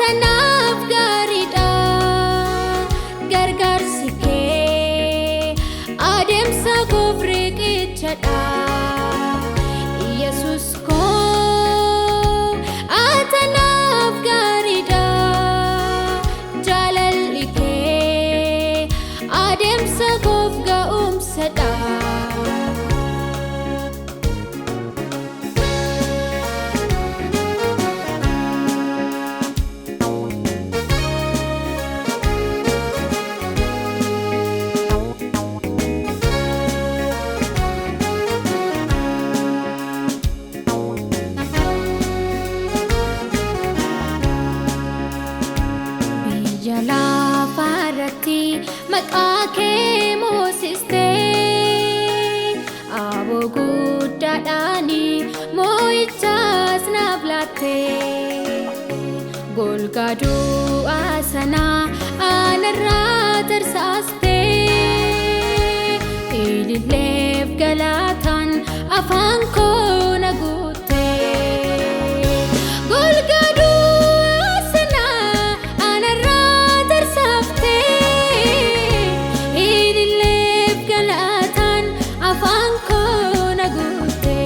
atanaaf gaariidha gargaarsi kee adeemsa koof riqichadha Yesus koo atanaaf gaariidha jaalalli kee adeemsa koof ga'umsadha Lafarratti maqaa kee moosiste aboo guddaadhaani moo'ichaas naaf laatte golgaa du'aa sana anarraa tarsaaste ililleef galaataan afaan koo na guutte golgaa du'aa sana anarraa tarsaaste ililleef galaataan afaan koo na guutte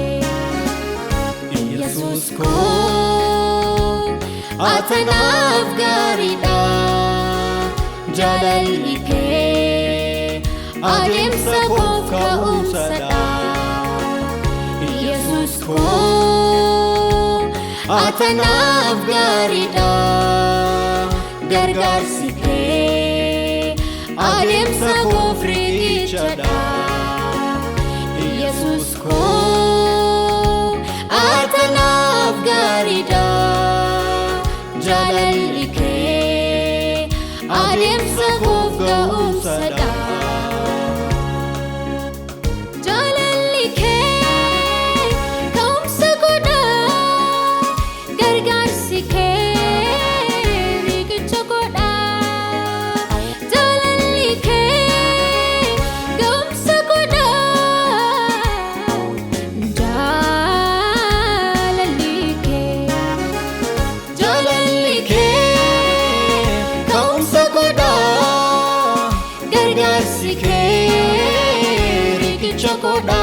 Yesus koo atanaaf gaariidha jaalalli kee adeemsa koof ga'umsadha Yesus koo atanaaf gaariidha gargaarsi kee adeemsa koof riqichadha Yesus koo atanaaf gaariidha jaalalli kee adeemsa koof ga'umsadha jaalalli kee ka'umsa godha gargaarsi kee riqicha godha jaalalli kee ka'umsa godha jaalalli kee ka'umsa godha gargaarsi kee riqicha godha